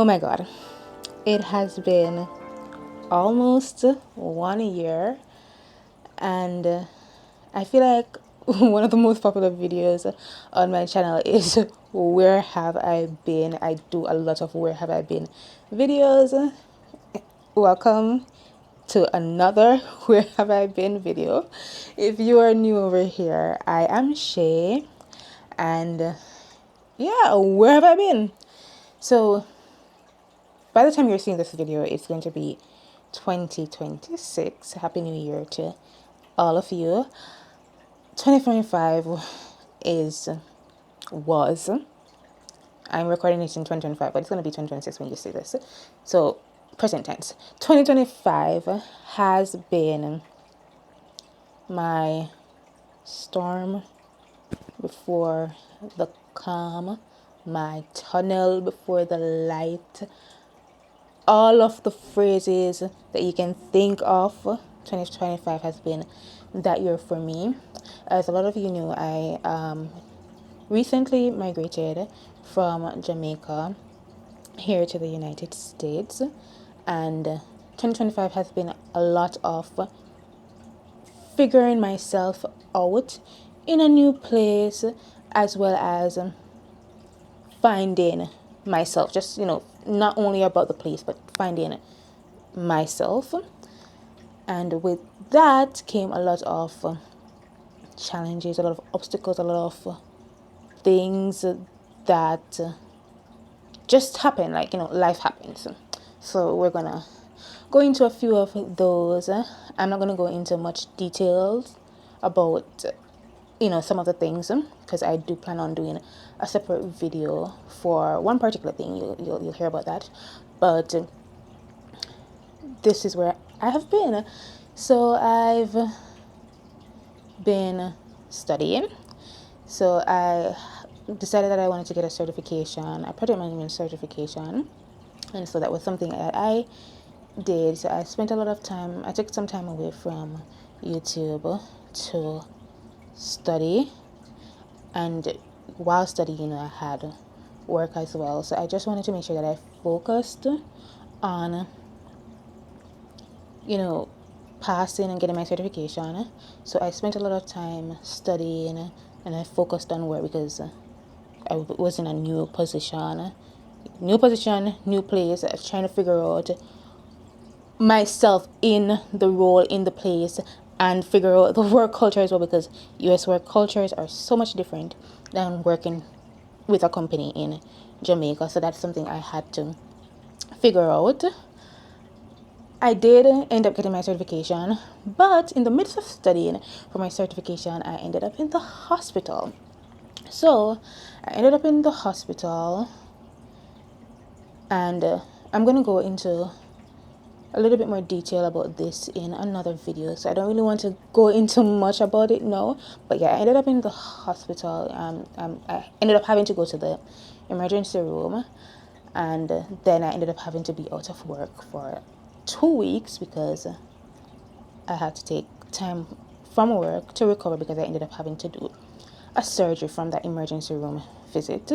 Oh my god, it has been almost 1 year, and I feel like one of the most popular videos on my channel is where have I been. I do a lot of where have I been videos. Welcome to another where have I been video. If you are new over here, I am Shay, and yeah, where have I been? So by the time you're seeing this video, it's going to be 2026. Happy New Year to all of you. 2025 was, I'm recording it in 2025, but it's going to be 2026 when you see this. So, present tense. 2025 has been my storm before the calm, my tunnel before the light. All of the phrases that you can think of, 2025 has been that year for me. As a lot of you know, I recently migrated from Jamaica here to the United States, and 2025 has been a lot of figuring myself out in a new place, as well as finding myself, just not only about the place but finding myself. And with that came a lot of challenges, a lot of obstacles, a lot of things that just happen, like life happens. So we're gonna go into a few of those. I'm not gonna go into much details about some of the things, because I do plan on doing a separate video for one particular thing. You'll hear about that, but this is where I have been. So I've been studying. So I decided that I wanted to get a certification, a project management certification, and so that was something that I did. So I spent a lot of time. I took some time away from YouTube to study, and while studying, I had work as well. So I just wanted to make sure that I focused on passing and getting my certification. So I spent a lot of time studying, and I focused on work because I was in a new position, new place. I was trying to figure out myself in the role, in the place, and figure out the work culture as well, because US work cultures are so much different than working with a company in Jamaica. So that's something I had to figure out. I did end up getting my certification, but in the midst of studying for my certification, I ended up in the hospital. So I ended up in the hospital, and I'm going to go into a little bit more detail about this in another video, so I don't really want to go into much about it now. But yeah, I ended up in the hospital. I ended up having to go to the emergency room, and then I ended up having to be out of work for 2 weeks because I had to take time from work to recover, because I ended up having to do a surgery from that emergency room visit.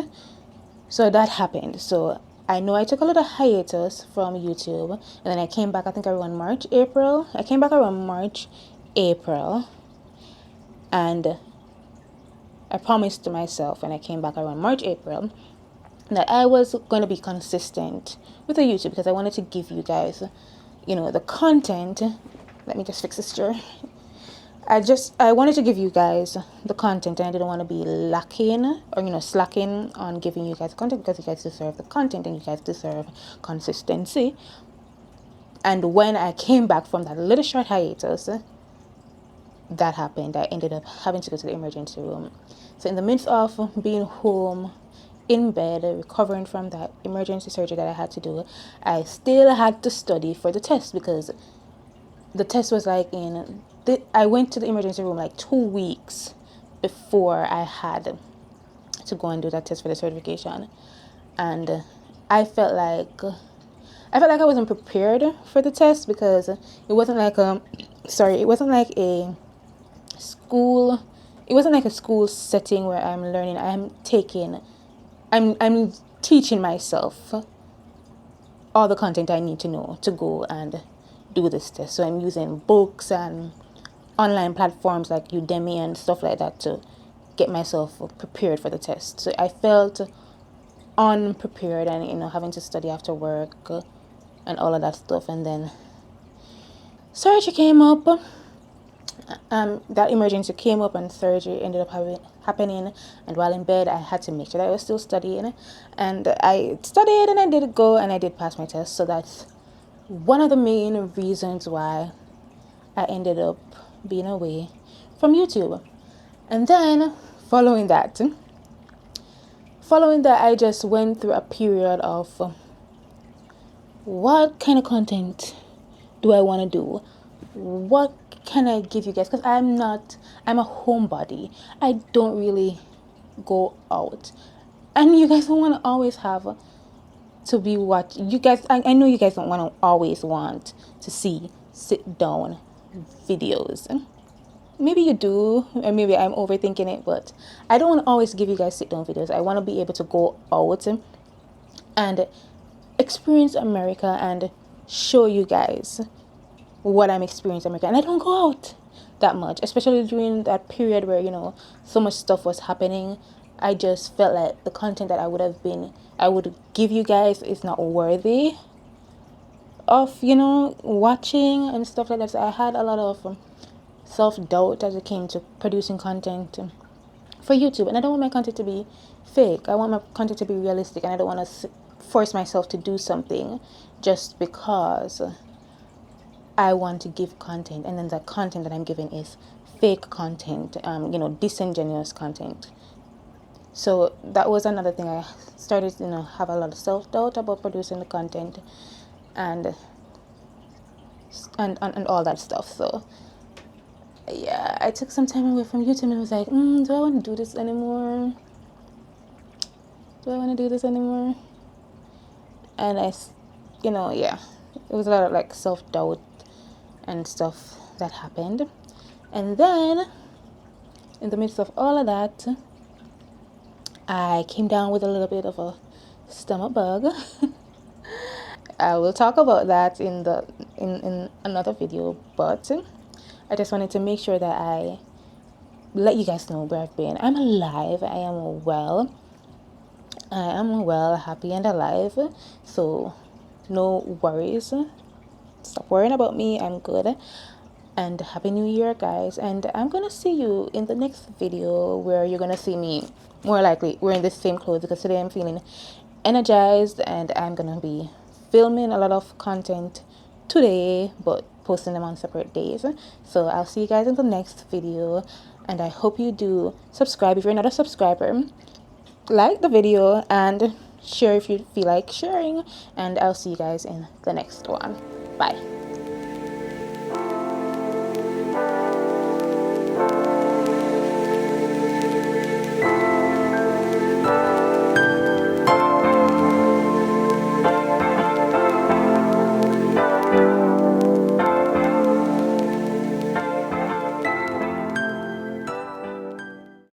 So that happened. So I know I took a little hiatus from YouTube, and then I came back, I think around March, April. I came back around March, April, and I promised to myself when I came back around March, April, that I was going to be consistent with the YouTube, because I wanted to give you guys, the content. Let me just fix this chair. I wanted to give you guys the content, and I didn't want to be lacking or slacking on giving you guys content, because you guys deserve the content and you guys deserve consistency. And when I came back from that little short hiatus, that happened. I ended up having to go to the emergency room. So in the midst of being home in bed recovering from that emergency surgery that I had to do, I still had to study for the test, because the test was like I went to the emergency room like 2 weeks before I had to go and do that test for the certification. And I felt like I wasn't prepared for the test, because it wasn't like a school setting where I'm learning. I'm teaching myself all the content I need to know to go and do this test. So I'm using books and online platforms like Udemy and stuff like that to get myself prepared for the test. So I felt unprepared and, having to study after work and all of that stuff. And then surgery came up. That emergency came up and surgery ended up happening. And while in bed, I had to make sure that I was still studying. And I studied and I did go and I did pass my test. So that's one of the main reasons why I ended up being away from YouTube. And then following that, I just went through a period of what kind of content do I want to do? What can I give you guys? Because I'm a homebody. I don't really go out. And you guys don't want to always have to be watching. You guys, I know you guys don't want to always want to see sit down videos. Maybe you do, and maybe I'm overthinking it, but I don't want to always give you guys sit down videos. I want to be able to go out and experience America and show you guys what I'm experiencing in America. And I don't go out that much, especially during that period where, so much stuff was happening. I just felt like the content that I would give you guys is not worthy of, watching and stuff like that. So I had a lot of self-doubt as it came to producing content for YouTube. And I don't want my content to be fake. I want my content to be realistic, and I don't want to force myself to do something just because I want to give content, and then the content that I'm giving is fake content, disingenuous content. So that was another thing. I started, have a lot of self-doubt about producing the content and all that stuff. So yeah, I took some time away from YouTube and was like, do I want to do this anymore? And it was a lot of like self-doubt and stuff that happened. And then in the midst of all of that, I came down with a little bit of a stomach bug. I will talk about that in another video, but I just wanted to make sure that I let you guys know where I've been. I'm alive. I am well, happy and alive. So no worries. Stop worrying about me. I'm good. And Happy New Year, guys. And I'm going to see you in the next video where you're going to see me more likely wearing the same clothes, because today I'm feeling energized and I'm going to be filming a lot of content today, but posting them on separate days. So I'll see you guys in the next video, and I hope you do subscribe if you're not a subscriber, like the video, and share if you feel like sharing, and I'll see you guys in the next one. Bye.